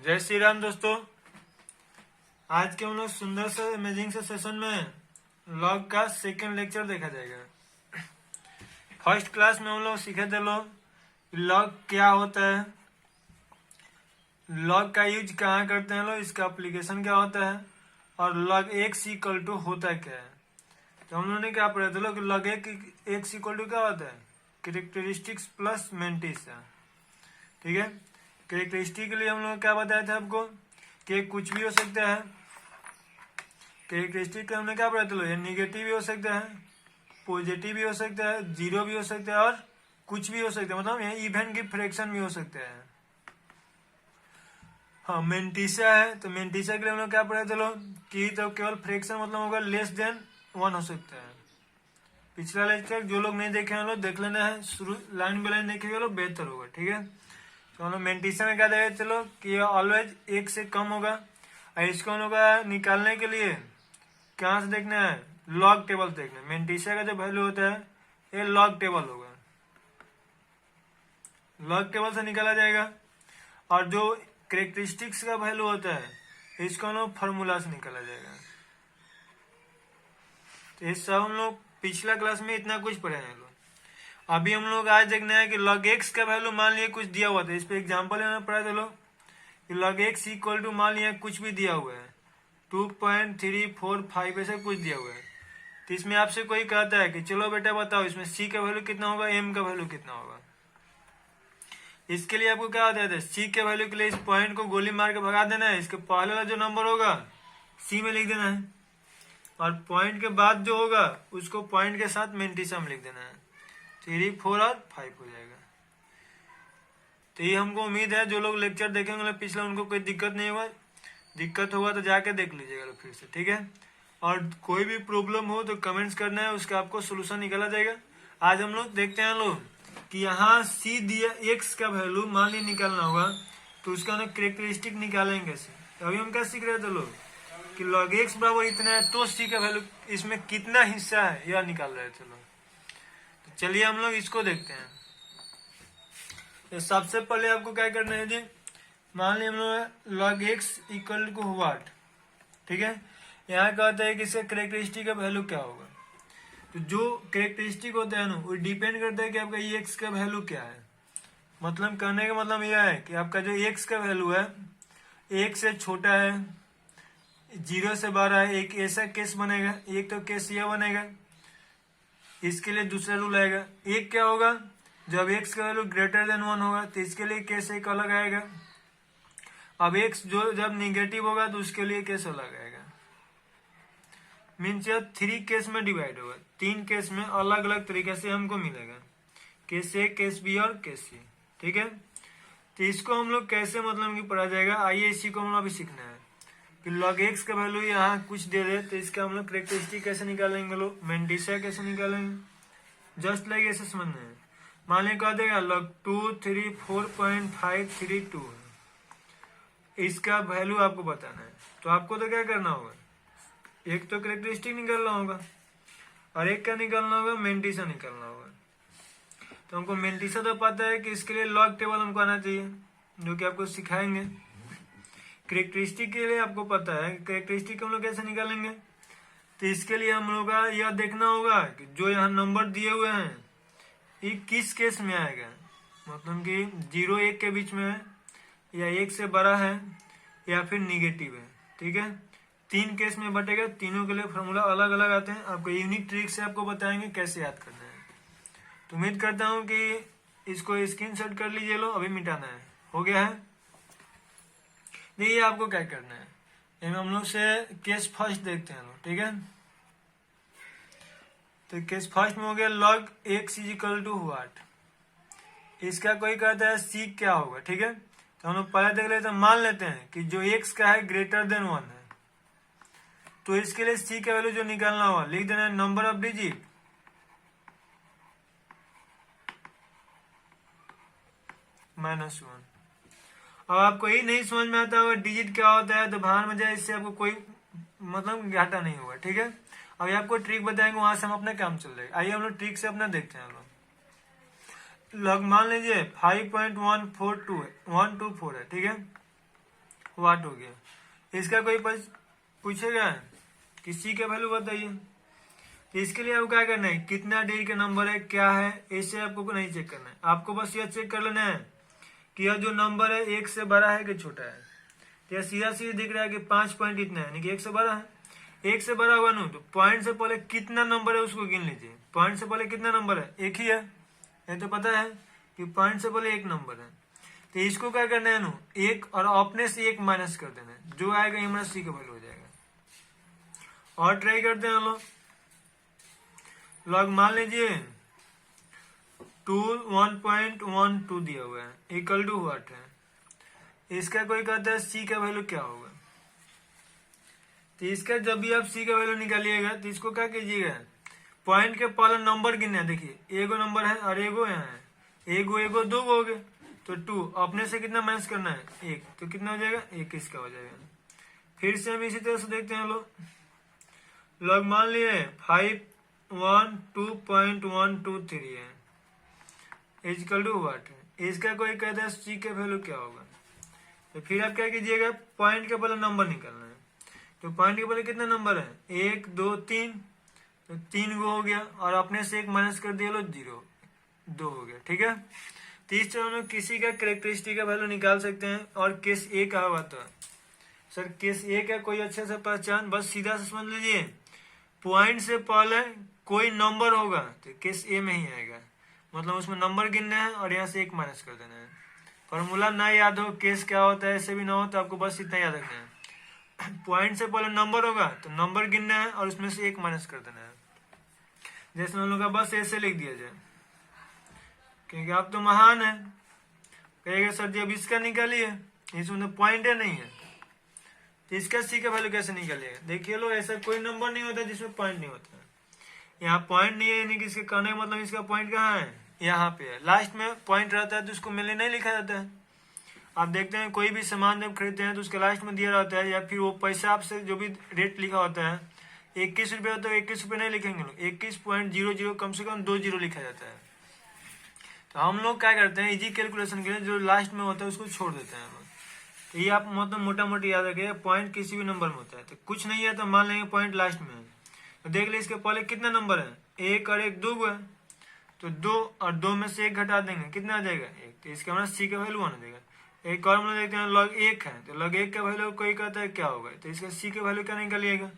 जय श्री राम दोस्तों। आज के हम लोग सुंदर से अमेजिंग से सेशन में लॉग का सेकंड लेक्चर देखा जाएगा। फर्स्ट क्लास में हम लोग सीखे थे लोग लॉग क्या होता है, लॉग का यूज कहाँ करते हैं लोग, इसका एप्लीकेशन क्या होता है और लॉग एक्स इक्वल टू होता क्या है। तो हम लोगों ने क्या पढ़ा था लोग, लॉग एक्स इक्वल टू क्या होता है, कैरेक्टरिस्टिक्स प्लस मेंटिसा। ठीक है, कैरेक्टरिस्टिक के लिए हम लोग क्या बताया था आपको कि कुछ भी हो सकता है। कैरेक्टरिस्टिक का हमने क्या पढ़ा था, ये निगेटिव भी हो सकता है, पॉजिटिव भी हो सकता है, जीरो भी हो सकता है और कुछ भी हो सकता है, मतलब ये इवन की फ्रैक्शन भी हो सकता है। हाँ, मेंटिसा है तो मेंटिसा के लिए हम लोग क्या पढ़ा चलो कि तो केवल फ्रैक्शन मतलब होगा लेस देन 1 हो सकता है। पिछला लेक्चर जो लोग नहीं देखे हैं लोग देख लेना है, शुरू लाइन बाय लाइन देखेंगे लोग बेहतर होगा। ठीक है, तो हम लोग मेंटिसा में क्या देगा चलो कि ऑलवेज 1 से कम होगा और इसको हम लोग निकालने के लिए कहाँ से देखना है, लॉग टेबल देखना है। मेंटिसा का जो वैल्यू होता है ये लॉग टेबल होगा, लॉग टेबल से निकाला जाएगा। और जो कैरेक्टरिस्टिक्स का वैल्यू होता है इसको हम लोग फार्मूला से निकाला जाएगा। तो ये सब हम लोग पिछला क्लास में इतना कुछ पढ़े हैं लोग। अभी हम लोग आज देखना है कि log x का वैल्यू मान लिया कुछ दिया हुआ था, इस पे एग्जांपल लेना पड़ा था लोग कि log x इक्वल टू मान लिया कुछ भी दिया हुआ है 2.345 ऐसा कुछ दिया हुआ है। तो इसमें आपसे कोई कहता है कि चलो बेटा बताओ इसमें c का वैल्यू कितना होगा, m का वैल्यू कितना होगा। इसके लिए आपको क्या होता है, c के वैल्यू के लिए इस पॉइंट को गोली मार के भगा देना है, इसके पहले वाला जो नंबर होगा c में लिख देना है और पॉइंट के बाद जो होगा उसको पॉइंट के साथ मेंटिसा में लिख देना है। 3, 4 और 5 हो जाएगा। तो ये हमको उम्मीद है जो लोग लेक्चर देखेंगे पिछला उनको कोई दिक्कत नहीं होगा, दिक्कत होगा तो जाके देख लीजिएगा फिर से। ठीक है, और कोई भी प्रॉब्लम हो तो कमेंट्स करना है, उसका आपको सोल्यूशन निकाला जाएगा। आज हम लोग देखते हैं लोग कि यहाँ सी दिया एक्स का वैल्यू मान ली निकालना होगा तो उसका ना कैरेक्टरिस्टिक निकालेंगे कैसे। अभी हम क्या सीख रहे थे लोग कि log x बराबर इतना है तो सी का वैल्यू इसमें कितना हिस्सा है यह निकाल रहे थे लोग। तो चलिए हम लोग इसको देखते हैं। तो सबसे पहले आपको क्या करना है जी, मान लिया हम लोग log x equal to what. ठीक है, यहाँ कहता है कि इसका कैरेक्टरिस्टिक का वैल्यू क्या होगा। तो जो कैरेक्टरिस्टिक होता है ना वो डिपेंड करता है कि आपका x का वैल्यू क्या है। मतलब कहने का मतलब यह है कि आपका जो x का वैल्यू है 1 से छोटा है, 0 से बड़ा है, एक ऐसा केस बनेगा, एक तो केस यह बनेगा। इसके लिए दूसरा रूल आएगा, एक क्या होगा जब x का वैल्यू ग्रेटर देन 1 होगा तो इसके लिए केस एक अलग आएगा। अब x जो जब निगेटिव होगा तो उसके लिए केस अलग आएगा। मीन्स 3 केस में डिवाइड होगा, 3 केस में अलग अलग तरीके से हमको मिलेगा, केस ए, केस बी और केस सी। ठीक है, तो इसको हम लोग कैसे मतलब कि पढ़ा जाएगा, आइए इसी को हम लोग अभी सीखना है कि log x का वैल्यू यहाँ कुछ दे दे तो इसका हम लोग कैरेक्टरिस्टिक कैसे निकालेंगे, लोग मेंटिसा कैसे निकालेंगे, जस्ट लाइक ऐसे समझना है। मान लिया कह देगा log 234.532 है, इसका वैल्यू आपको बताना है। तो आपको तो क्या करना होगा, एक तो कैरेक्टरिस्टिक निकालना होगा और एक क्या निकालना होगा, मेंटिसा निकालना होगा। तो हमको मेंटिसा तो पता है कि इसके लिए लॉग टेबल हमको आना चाहिए जो कि आपको सिखाएंगे। कैरेक्टरिस्टिक के लिए आपको पता है कैरेक्टरिस्टिक हम लोग कैसे निकालेंगे। तो इसके लिए हम लोग का यह देखना होगा कि जो यहाँ नंबर दिए हुए हैं ये किस केस में आएगा, मतलब कि 0 1 के बीच में है या 1 से बड़ा है या फिर निगेटिव है। ठीक है, 3 केस में बटेगा, तीनों के लिए फॉर्मूला अलग अलग आते हैं, आपको यूनिक ट्रिक से आपको बताएंगे कैसे याद करना है। तो उम्मीद करता हूँ कि इसको स्क्रीनशॉट कर लीजिए, लो अभी मिटाना है, हो गया है। देखिए आपको क्या करना है, हम लोग से केस फर्स्ट देखते हैं लोग। ठीक है, तो केस फर्स्ट में हो गया log x is equal to what, इसका कोई कहता है c क्या होगा। ठीक है, तो हम लोग पहले देख लेते हैं, मान लेते हैं कि जो x का है ग्रेटर देन 1 है तो इसके लिए c का वैल्यू जो निकालना होगा लिख देना है नंबर ऑफ डिजिट -1। अब आपको ही नहीं समझ में आता होगा डिजिट क्या होता है तो बाहर में जाए, इससे आपको कोई मतलब घाटा नहीं होगा। ठीक है, अभी आपको ट्रिक बताएंगे, वहां से हम अपने काम चल रहे। आइए हम लोग ट्रिक से अपना देखते हैं। हम लोग मान लीजिए 5.142 124 है। ठीक है, वाट हो गया। इसका कोई पूछेगा कि सी का वैल्यू बताइए, तो इसके लिए आपको क्या करना है, कितना डिजिट का नंबर है, क्या है, ऐसे आपको नहीं चेक करना है। आपको बस यह चेक कर लेना है कि यह जो नंबर है 1 से बड़ा है कि छोटा है। तो यह सीधा सीधा दिख रहा है कि 5 पॉइंट इतना है, यानी कि 1 से बड़ा है। 1 से बड़ा हुआ ना, तो पॉइंट से पहले कितना नंबर है उसको गिन लीजिए। पॉइंट से पहले कितना नंबर है, एक ही है, ये तो पता है कि पॉइंट से पहले एक नंबर है। तो इसको क्या करना है ना, एक और अपने से एक माइनस कर देना है, जो आएगा ये हमारा सी का वैल्यू हो जाएगा। और ट्राई करते हैं हम लोग। लॉग मान लीजिए 1.12 दिया हुआ है, इक्वल टू व्हाट है, इसका कोई कहता है सी का वैल्यू क्या होगा। तो इसका जब भी आप सी का वैल्यू निकालिएगा तो इसको क्या कीजिएगा, पॉइंट के पहले नंबर गिनना है। देखिए एगो नंबर है और एगो यहाँ है, एगो दो हो गए, तो 2 अपने से कितना माइनस करना है, 1, तो कितना हो जाएगा, 21 का हो जाएगा। फिर से हम इसी तरह से देखते हैं लोग। लॉग मान लिए 512.123 है, इक्वल टू व्हाट है, इसका कोई कहता है सी का वैल्यू क्या होगा। तो फिर आप क्या कीजिएगा, पॉइंट के पहले नंबर निकालना है। तो पॉइंट के पहले कितना नंबर है, 1 2 3, तो 3 गो हो गया, और अपने से एक माइनस कर दिया लो, 0 2 हो गया। ठीक है, तो इस तरह में किसी का कैरेक्टरिस्टिक का वैल्यू निकाल सकते हैं। और केस ए का हुआ तो सर केस ए का कोई अच्छे से पहचान, बस सीधा से समझ लीजिए, पॉइंट से पहले कोई नंबर होगा तो केस ए में ही आएगा, मतलब उसमें नंबर गिनना है और यहाँ से एक माइनस कर देना है। फॉर्मूला ना याद हो केस क्या होता है ऐसे भी ना हो, तो आपको बस इतना याद रखना है, पॉइंट से पहले नंबर होगा तो नंबर गिनना है और उसमें से एक माइनस कर देना है। जैसे हम लोग का बस ऐसे लिख दिया जाए, क्योंकि आप तो महान है, कहेगा सर जी अब इसका निकालिए, इसमें तो पॉइंट है नहीं है, तो इसका सी का वैल्यू कैसे निकालिएगा। देखिए लो, ऐसा कोई नंबर नहीं होता जिसमें पॉइंट नहीं होता है। यहाँ पॉइंट नहीं है, यानी कि इसके कहने का मतलब इसका पॉइंट कहाँ है, यहाँ पे है। लास्ट में पॉइंट रहता है तो उसको मेनली नहीं लिखा जाता है। आप देखते हैं कोई भी सामान जब खरीदते हैं तो उसके लास्ट में दिया रहता है, या फिर वो पैसा आपसे जो भी रेट लिखा होता है 21 रुपये होता है, 21 रुपये नहीं लिखेंगे लोग, 21.00 कम से कम 2 जीरो लिखा जाता है। तो हम लोग क्या करते हैं, इजी कैलकुलेशन के लिए जो लास्ट में होता है उसको छोड़ देते हैं। तो ये आप मतलब मोटा मोटी याद रखिए, पॉइंट किसी भी नंबर में होता है। तो कुछ नहीं है तो मान लेंगे पॉइंट लास्ट में है, तो देख ले इसके पहले कितना नंबर है, 1 और 1 2 है, तो 2 और 2 में से 1 घटा देंगे, कितना आ जाएगा 1, तो इसका मतलब सी का वैल्यू आने देगा। एक और हम लोग देखते हैं लॉग 1 है, तो लॉग 1 का वैल्यू कोई कहता है क्या होगा, तो इसका सी का वैल्यू क्या निकालिएगा।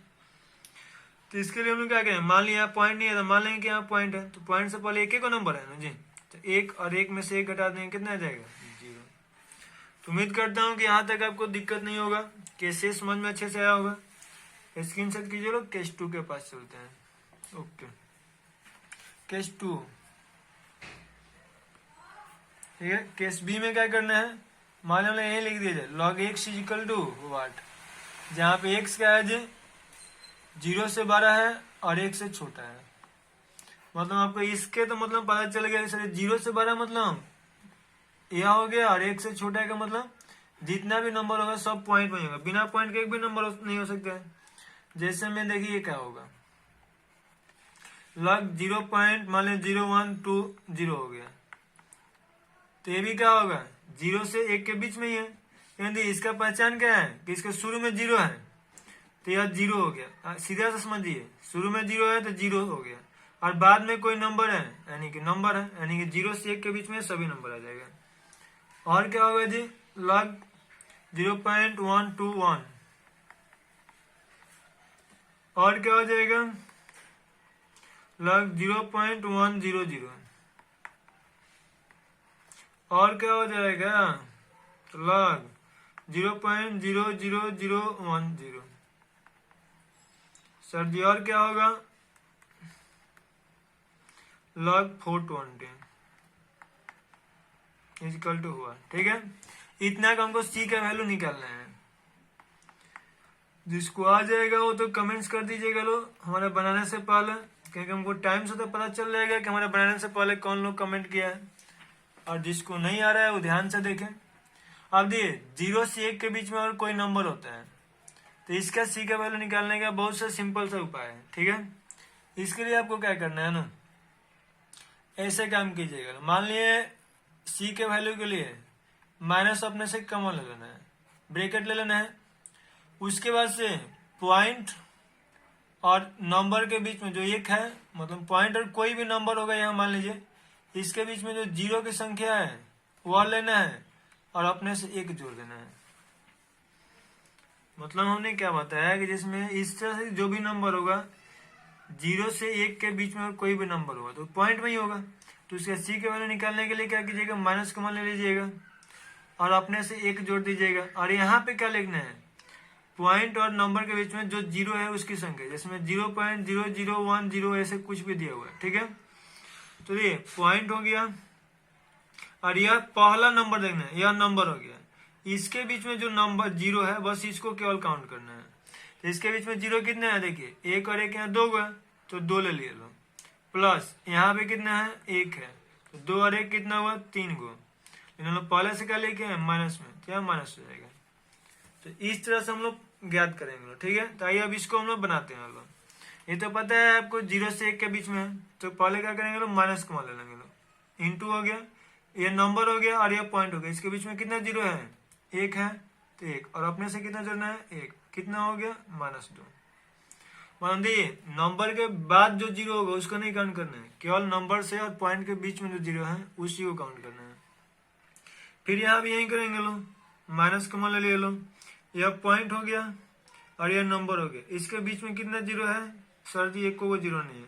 तो इसके लिए हम लोग क्या करें, मान लिया यहाँ पॉइंट नहीं है तो मान लेंगे कि यहाँ पॉइंट है, तो पॉइंट से पहले एक नंबर है ना जी, तो 1 और 1 में से 1 घटा देंगे, कितना आ जाएगा 0। तो उम्मीद करता हूँ कि यहाँ तक आपको दिक्कत नहीं होगा, कैसे समझ में अच्छे से आया होगा। स्क्रीनशॉट कीजिए लोग, केस 2 के पास चलते हैं। ओके, केस 2, ठीक है। केस बी में क्या करना है, मान लो यही लिख दिया जाए log x इक्वल टू वाट, जहाँ पे x क्या है जी 0 से बड़ा है और 1 से छोटा है। मतलब आपको इसके तो मतलब पता चल गया सर 0 से बड़ा मतलब यह हो गया, और 1 से छोटा है का मतलब जितना भी नंबर होगा सब पॉइंट में होगा, बिना पॉइंट के एक भी नंबर नहीं हो सकता है। जैसे में देखिए क्या होगा, log 0 पॉइंट मान लीजिए 0120 हो गया, तो ये भी क्या होगा 0 से 1 के बीच में ही है, यानी इसका पहचान क्या है कि इसका शुरू में 0 है, तो यह 0 हो गया। सीधा से समझिए, शुरू में 0 है तो 0 हो गया, और बाद में कोई नंबर है यानी कि नंबर है, यानी कि 0 से 1 के बीच में सभी नंबर आ जाएगा। और क्या होगा जी log 0.121, और क्या हो जाएगा log 0.100, और क्या हो जाएगा तो log 0.00010। सर जी और क्या होगा log 420 इक्वल टू हुआ। ठीक है, इतना का हमको सी का वैल्यू निकालना है। जिसको आ जाएगा वो तो कमेंट्स कर दीजिएगा लोग हमारे बनाने से पहले, क्योंकि हमको टाइम से तो पता चल जाएगा कि हमारे बनाने से पहले कौन लोग कमेंट किया है। और जिसको नहीं आ रहा है वो ध्यान से देखें। अब देखिए 0 से 1 के बीच में और कोई नंबर होता है तो इसका सी का वैल्यू निकालने का बहुत सा सिंपल सा उपाय है। ठीक है, इसके लिए आपको क्या करना है ना, ऐसे काम कीजिएगा। मान लिए सी के वैल्यू के लिए माइनस अपने से कॉमन ले लेना है, ब्रैकेट ले लेना है। उसके बाद से पॉइंट और नंबर के बीच में जो एक है, मतलब पॉइंट और कोई भी नंबर होगा यहाँ मान लीजिए, इसके बीच में जो जीरो की संख्या है वह लेना है और अपने से एक जोड़ देना है। मतलब हमने क्या बताया कि जिसमें इस तरह से जो भी नंबर होगा 0 से 1 के बीच में कोई भी नंबर होगा तो पॉइंट में ही होगा। तो उसका सी के वैल्यू निकालने के लिए क्या कीजिएगा, माइनस कॉमन ले लीजिएगा और अपने से एक जोड़ दीजिएगा। और यहाँ पे क्या लिखना है, पॉइंट और नंबर के बीच में जो जीरो है उसकी संख्या, जिसमें 0.0010 ऐसे कुछ भी दिया हुआ है, ठीक है। तो ये पॉइंट हो गया और यह पहला नंबर देखना है, यह नंबर हो गया। इसके बीच में जो नंबर जीरो है बस इसको केवल काउंट करना है। तो इसके बीच में जीरो कितने हैं, देखिए एक और एक यहाँ दो गो है तो दो ले लिए लो, प्लस यहाँ पे कितना है एक है तो दो और एक कितना हुआ तीन गो, इन लोग पहले से क्या लेके हैं माइनस में, तो यहाँ माइनस हो जाएगा। तो इस तरह से हम लोग ज्ञात करेंगे, ठीक है। तो आइए अब इसको हम लोग बनाते हैं। लोग ये तो पता है आपको 0 से 1 के बीच में है, तो पहले क्या करेंगे लोग माइनस कमा ले लेंगे लोग, इंटू हो गया, ये नंबर हो गया और ये पॉइंट हो गया। इसके बीच में कितना जीरो है, एक है तो एक, और अपने से कितना जोड़ना है एक, कितना हो गया -2। मान दिए नंबर के बाद जो जीरो होगा उसको नहीं काउंट करना है, केवल नंबर से और पॉइंट के बीच में जो जीरो है उसी को काउंट करना है। फिर यहाँ भी यही करेंगे लोग, माइनस कॉमन ले लो, यह पॉइंट हो गया और यह नंबर हो गया। इसके बीच में कितना जीरो है, सर्दी एक को जीरो नहीं है,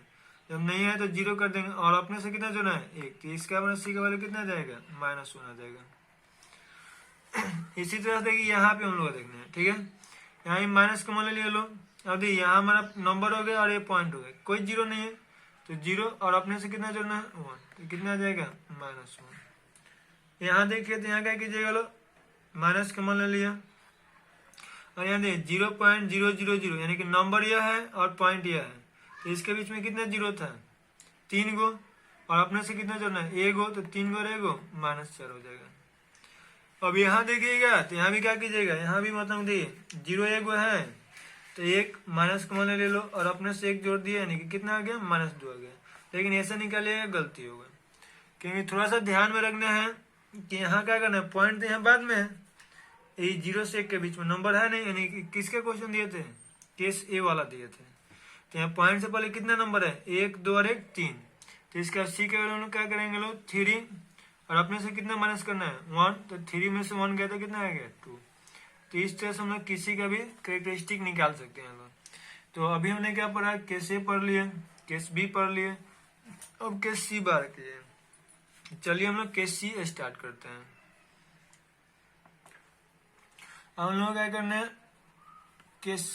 जब नहीं है तो जीरो कर देंगे और अपने से कितना जोड़ना है एक, तो इसका अपना सी का वैल्यू कितना जाएगा -1 आ जाएगा। इसी तरह देखिए यहाँ पे हम लोग देखना है, ठीक है। यहाँ माइनस कॉमन ले लिया लो, अब देखिए यहाँ हमारा नंबर हो गया और ये पॉइंट हो गया, कोई जीरो नहीं है तो जीरो और अपने से कितना जोड़ना है 1, तो कितना आ जाएगा -1। यहाँ देखिए तो यहाँ क्या कीजिएगा लो, माइनस कॉमन ले लिया और यहाँ देखिए 0.000 यानी कि नंबर यह है और पॉइंट यह है, तो इसके बीच में कितना जीरो था 3 गो और अपने से कितना जोड़ना है 1 गो, तो 3 गो रहेगा -4 हो जाएगा। अब यहाँ देखिएगा तो यहाँ भी क्या कीजिएगा, यहाँ भी मतलब देखिए 0 1 गो है तो एक माइनस कॉमन ले लो और अपने से एक जोड़ दिया यानी कि कितना आ गया -2 आ गया। लेकिन ऐसा निकालिएगा गलती होगा, क्योंकि थोड़ा सा ध्यान में रखना है कि यहाँ क्या करना है, पॉइंट तो यहाँ बाद में है, ये 0 से 1 के बीच में नंबर है नहीं, यानी कि किसके क्वेश्चन दिए थे, केस ए वाला दिए थे। तो यहाँ पॉइंट से पहले कितना नंबर है 1 2 और 1 3, तो इसका सी के वैल्यू क्या करेंगे लोग 3 और अपने से कितना माइनस करना है 1, तो 3 में से 1 गया तो कितना आ गया 2। तो इस तरह से हम लोग किसी का भी कैरेक्टरिस्टिक निकाल सकते हैं लोग। तो अभी हमने क्या पढ़ा, केस ए पढ़ लिए, केस बी पढ़ लिए, अब केस सी बार किए। चलिए हम लोग केस सी स्टार्ट करते हैं। हम लोग क्या करना है, केस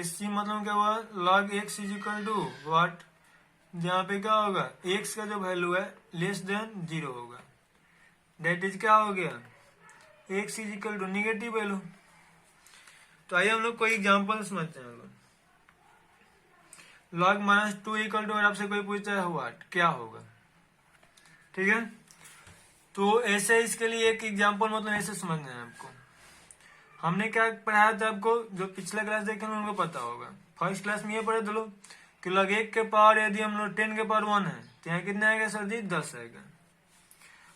सी मतलब क्या हुआ, log x is equal to what, जहाँ पे क्या होगा x का जो वैल्यू है <0 होगा, दैट इज क्या हो गया x is equal to negative value. तो आइए हम लोग कोई एग्जांपल समझते हैं। log -2 इक्वल टू, अगर आपसे कोई पूछता है व्हाट क्या होगा, ठीक है। तो ऐसे इसके लिए एक एग्जांपल मतलब ऐसे समझना है आपको। हमने क्या पढ़ाया था आपको, जो पिछला क्लास देखे उनको पता होगा। फर्स्ट क्लास में ये पढ़े थे लोग कि log 1 के पावर यदि हम लोग 10 के पावर 1 है तो यहाँ कितना आएगा सर जी 10 आएगा।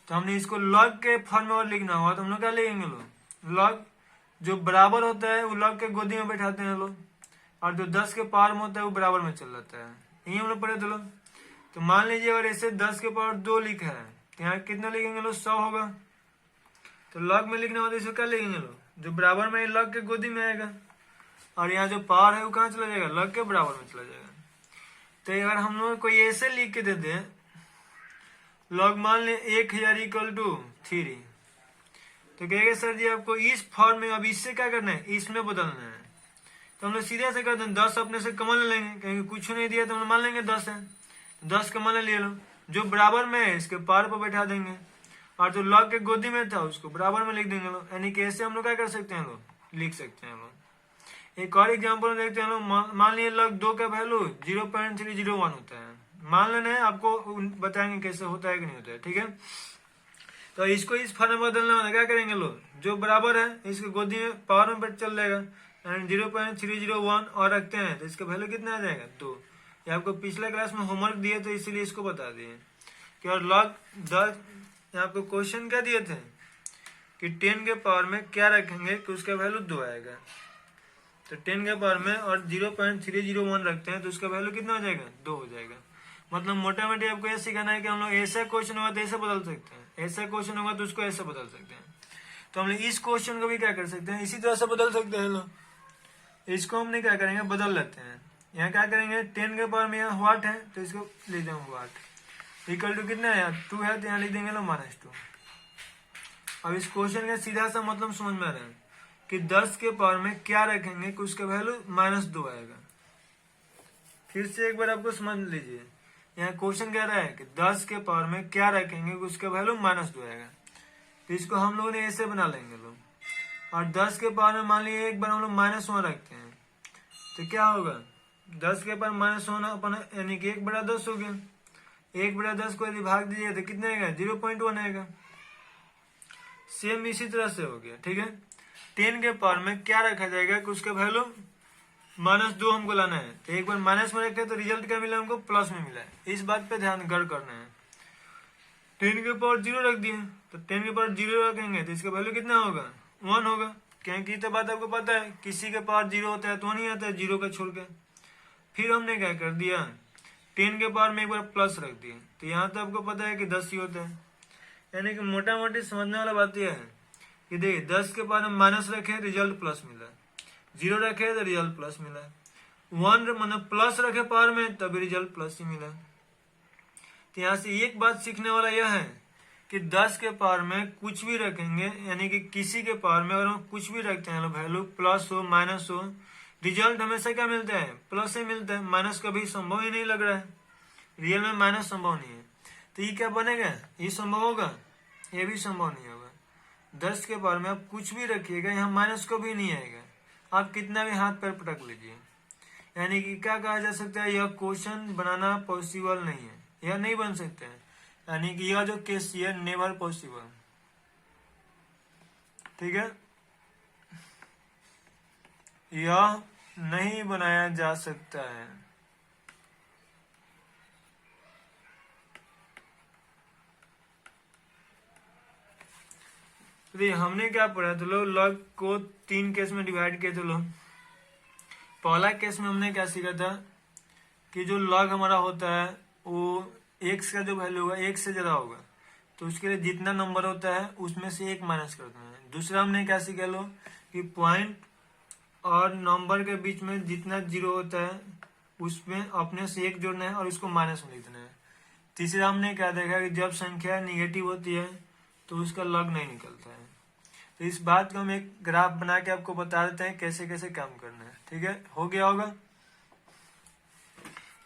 तो हमने इसको log के फॉर्म में और लिखना होगा तो हम लोग क्या लिखेंगे लोग, log जो बराबर होता है वो log के गोदी में बैठाते हैं लोग, और जो 10 के पावर में होता है वो बराबर में चल जाता है, यही हम लोग पढ़े थे लोग। तो मान लीजिए अगर ऐसे 10 के पावर 2 लिखा है तो यहाँ कितना लिखेंगे लोग 100 होगा। तो log में लिखना होता है इसको क्या लिखेंगे लोग, जो बराबर में log के गोदी में आएगा, और यहाँ जो पावर है वो कहाँ चला जाएगा log के बराबर में चला जाएगा। तो अगर हम लोग कोई ऐसे लिख के देते हैं log मान ले 1000 इक्वल टू 3, तो कहेगा सर जी आपको इस फॉर्म में अब इससे क्या करना है, इसमें बदलना है। तो हम लोग सीधे से करते हैं 10 अपने से कमन ले लेंगे, क्योंकि कुछ नहीं दिया तो हम मान लेंगे 10 है, 10 कमन ले लो, जो बराबर में है इसके पार पर बैठा देंगे, और जो log के गोदी में था उसको बराबर में लिख देंगे लोग। यानी कि ऐसे हम लोग क्या कर सकते हैं लोग, लिख सकते हैं लोग। एक और एग्जांपल देखते हैं लोग, मान लीजिए log 2 का वैल्यू 0.301 होता है, मान लेना है, आपको बताएंगे कैसे होता है कि नहीं होता है, ठीक है। तो इसको इस फॉर्म में बदलना होगा, क्या करेंगे लोग, जो बराबर है इसके गोदी में पावर में चल जाएगा, एंड 0.301 और रखते हैं तो इसका वैल्यू कितना आ जाएगा 2। ये आपको पिछले क्लास में होमवर्क दिए तो इसीलिए इसको बता दिए कि और log 10, आपको क्वेश्चन क्या दिए थे कि 10 के पावर में क्या रखेंगे कि उसका वैल्यू 2 आएगा। तो 10 के पावर में और 0.301 रखते हैं तो उसका वैल्यू कितना हो जाएगा, 2 हो जाएगा। मतलब मोटा मोटी आपको ये सिखाना है कि हम लोग ऐसा क्वेश्चन होगा तो ऐसे बदल सकते हैं, ऐसा क्वेश्चन होगा तो उसको ऐसे बदल सकते हैं। तो हम लोग इस क्वेश्चन को भी क्या कर सकते हैं, इसी तरह से बदल सकते हैं लोग। इसको हमने क्या करेंगे, बदल लेते हैं। यहाँ क्या करेंगे, 10 के पावर में यहाँ वाट है तो इसको लिख देंगे वाट इक्वल टू कितना है, यहाँ 2 है तो यहाँ लिख देंगे लोग -2। अब इस क्वेश्चन का सीधा सा मतलब समझ में आ रहा है कि 10 के पावर में क्या रखेंगे कि उसका वैल्यू -2 आएगा। फिर से एक बार आपको समझ लीजिए, यहाँ क्वेश्चन कह रहा है कि 10 के पावर में क्या रखेंगे कि उसका वैल्यू -2 आएगा। तो इसको हम लोगों ने ऐसे बना लेंगे लोग। और 10 के पावर में मान लीजिए एक बार हम लोग -1 रखते हैं तो क्या होगा, 10 के पावर -1 अपन यानी कि 1/10 हो गया। 1/10 को यदि भाग दीजिए तो कितना आएगा, 0.1 आएगा। सेम इसी तरह से हो गया, ठीक है। 10 के पावर में क्या रखा जाएगा कि उसका वैल्यू -2 हमको लाना है। तो एक बार माइनस में रखे तो रिजल्ट क्या मिला, हमको प्लस में मिला है। इस बात पे ध्यान गढ़ करना है। 10 के पावर 0 रख दिए तो 10 के पावर 0 रखेंगे तो इसका वैल्यू कितना होगा, 1 होगा। क्योंकि तो बात आपको पता है, किसी के पावर 0 होता है तो 1 ही आता है 0 का छोड़ के। फिर हमने क्या कर दिया, 10 के पावर में एक बार प्लस रख दिए तो यहाँ तो आपको पता है कि 10 ही होता है। यानी कि मोटा मोटी समझने वाला बात यह है कि देखिए 10 के पावर में माइनस रखे रिजल्ट प्लस मिला, 0 रखे तो रिजल्ट प्लस मिला, 1 मतलब प्लस रखे पावर में तभी रिजल्ट प्लस ही मिला। तो यहाँ से एक बात सीखने वाला यह है कि 10 के पावर में कुछ भी रखेंगे, यानी कि किसी के पावर में अगर हम कुछ भी रखते हैं वैल्यू प्लस हो माइनस हो, रिजल्ट हमेशा क्या मिलता है, प्लस ही मिलता है। माइनस कभी संभव ही नहीं लग रहा है, रियल में माइनस संभव नहीं है। तो ये क्या बनेगा, ये संभव होगा, ये भी संभव नहीं होगा। 10 के पावर में आप कुछ भी रखिएगा यहाँ माइनस को भी नहीं आएगा, आप कितना भी हाथ पैर पटक लीजिए। यानी कि क्या कहा जा सकता है, यह क्वेश्चन बनाना पॉसिबल नहीं है, यह नहीं बन सकता है। यानी कि यह जो केस है नेवर पॉसिबल, ठीक है, यह नहीं बनाया जा सकता है। तो हमने क्या पढ़ा, तो लोग लॉग को 3 केस में डिवाइड किए। तो लोग पहला केस में हमने क्या सीखा था कि जो लॉग हमारा होता है वो x का जो वैल्यू होगा 1 से ज्यादा होगा तो उसके लिए जितना नंबर होता है उसमें से 1 माइनस कर देना है। दूसरा हमने क्या सीखा लो कि पॉइंट और नंबर के बीच में जितना 0 होता है उसमें अपने से 1 जोड़ना है और उसको माइनस में लिख देना है। तीसरा हमने क्या देखा कि जब संख्या निगेटिव होती है तो उसका लॉग नहीं निकलता है। तो इस बात को हम एक ग्राफ बना के आपको बता देते हैं कैसे कैसे काम करना है, ठीक है। हो गया होगा,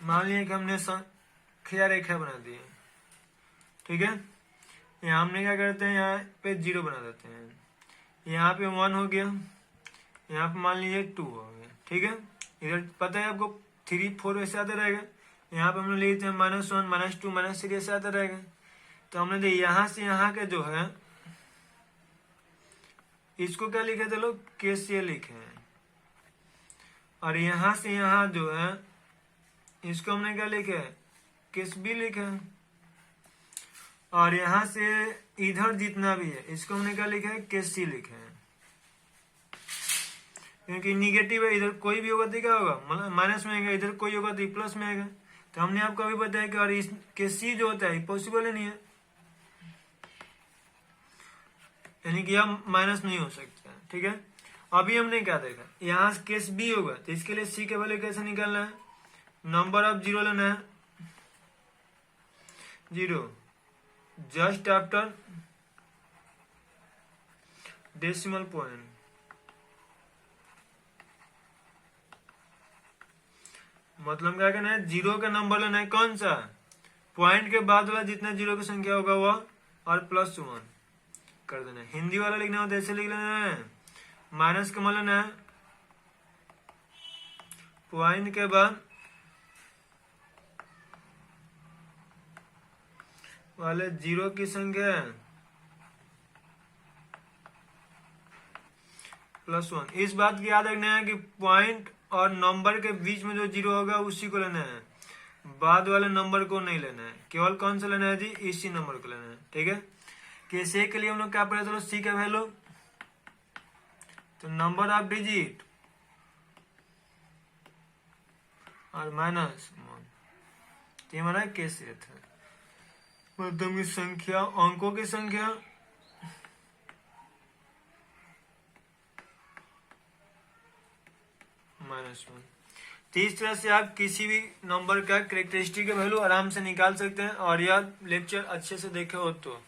मान लिया कि हमने संख्या रेखा बना दी है, ठीक है। यहाँ हमने क्या करते हैं, यहाँ पे 0 बना देते हैं, यहाँ पे 1 हो गया, यहाँ पे मान लीजिए 2 हो गया, ठीक है। इधर पता है आपको 3 4 वैसे आता रहेगा, यहाँ पे हमने लिखते हैं -1 -2 -3 ऐसे आता रहेगा। तो हमने देखिए यहाँ से यहाँ के जो है इसको क्या लिखे थे लोग, केसीएल लिखे हैं। और यहाँ से यहाँ जो है इसको हमने क्या लिखे है, केस बी लिखे है। और यहाँ से इधर जितना भी है इसको हमने क्या लिखा है, केस सी लिखे है। क्योंकि निगेटिव है, इधर कोई भी होगा तो क्या होगा, माइनस में आएगा, इधर कोई होगा तो प्लस में आएगा। तो हमने आपको अभी बताया कि और इस केस सी जो होता है पॉसिबल ही नहीं है, यानी कि यह माइनस नहीं हो सकता, ठीक है। अभी हमने क्या देखा, यहाँ केस बी होगा तो इसके लिए सी के वैल्यू कैसे निकालना है, नंबर ऑफ 0 लेना है, 0 जस्ट आफ्टर डेसिमल पॉइंट। मतलब क्या करना है, 0 का नंबर लेना है, कौन सा, पॉइंट के बाद वाला जितना 0 की संख्या होगा वह, और +1 कर देना है। हिंदी वाला लिखना हो तो ऐसे लिख लेना है, माइनस का मान लेना है, पॉइंट के बाद वाले 0 की संख्या +1। इस बात की याद रखना है कि पॉइंट और नंबर के बीच में जो 0 होगा उसी को लेना है, बाद वाले नंबर को नहीं लेना है। केवल कौन सा लेना है जी, इसी नंबर को लेना है, ठीक है। केस ए के लिए हम लोग क्या पढ़े थे, सी का वैल्यू तो नंबर ऑफ डिजिट और माइनस ये हमारा केस ए था, मध्यम की संख्या, अंकों की संख्या -1। तो इस तरह से आप किसी भी नंबर का कैरेक्टरिस्टिक का वैल्यू आराम से निकाल सकते हैं। और यह लेक्चर अच्छे से देखे हो तो,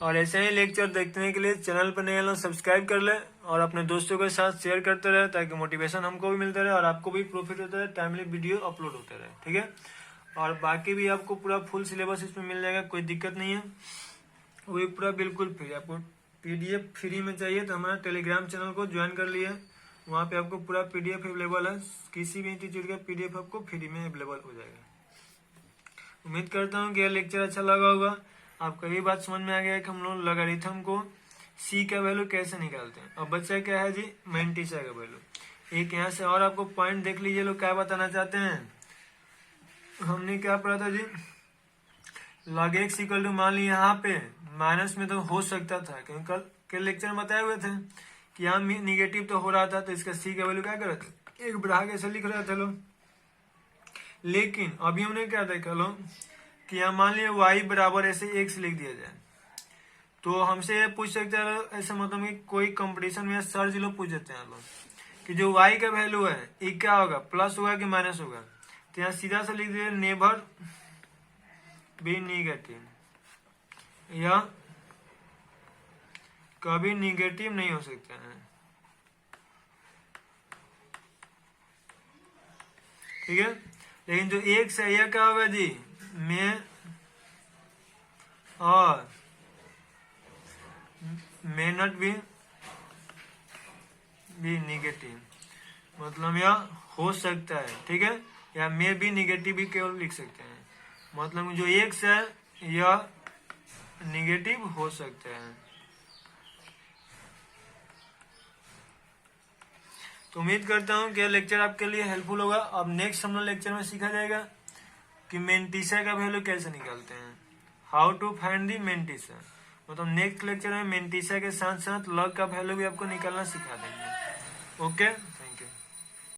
और ऐसे ही लेक्चर देखने के लिए चैनल पर नए लोग सब्सक्राइब कर ले और अपने दोस्तों के साथ शेयर करते रहे, ताकि मोटिवेशन हमको भी मिलता रहे और आपको भी प्रॉफिट होता रहे, टाइमली वीडियो अपलोड होते रहे, ठीक है। और बाकी भी आपको पूरा फुल सिलेबस इसमें मिल जाएगा, कोई दिक्कत नहीं है, वो भी पूरा बिल्कुल फ्री। आपको PDF फ्री में चाहिए तो हमारा टेलीग्राम चैनल को ज्वाइन कर लिए, वहाँ पे आपको पूरा PDF अवेलेबल है, किसी भी इंस्टीट्यूट का PDF आपको फ्री में अवेलेबल हो जाएगा। उम्मीद करता हूँ कि यह लेक्चर अच्छा लगा होगा, आपको ये बात समझ में आ गया है कि हम लोग लॉगरिथम को C का वैल्यू कैसे निकालते हैं। अब बच्चा क्या है जी, मेंटिसा का वैल्यू। एक यहाँ से और आपको पॉइंट देख लीजिए, लोग क्या बताना चाहते हैं। हमने क्या पढ़ा था जी, log x इक्वल टू, मान ली यहाँ पे माइनस में तो हो सकता था, क्योंकि कल के लेक्चर में बताए हुए थे कि यहाँ निगेटिव तो हो रहा था, तो इसका C का वैल्यू क्या कर रहे थे, एक बढ़ा के ऐसे लिख रहे थे लोग। लेकिन अभी हमने क्या देखा लो कि यहाँ मान लिया y बराबर ऐसे x लिख दिया जाए, तो हमसे ये पूछ सकते हैं ऐसे, मतलब कि कोई कंपटीशन में सर्च लोग पूछ देते हैं लोग कि जो y का वैल्यू है ये क्या होगा, प्लस होगा कि माइनस होगा। तो यहाँ सीधा सा लिख दिया नेवर बी निगेटिव, या कभी निगेटिव नहीं हो सकता है, ठीक है। लेकिन जो एक से यह क्या होगा जी, में और मे नॉट बी निगेटिव, मतलब यह हो सकता है, ठीक है, या मे बी निगेटिव भी केवल लिख सकते हैं, मतलब जो एक है यह निगेटिव हो सकता है। तो उम्मीद करता हूँ कि यह लेक्चर आपके लिए हेल्पफुल होगा। अब नेक्स्ट हम लोग लेक्चर में सीखा जाएगा कि मेंटिसा का वैल्यू कैसे निकालते हैं, how to find the mantissa. मतलब नेक्स्ट लेक्चर में मेंटिसा के साथ साथ लॉग का वैल्यू भी आपको निकालना सिखा देंगे। ओके।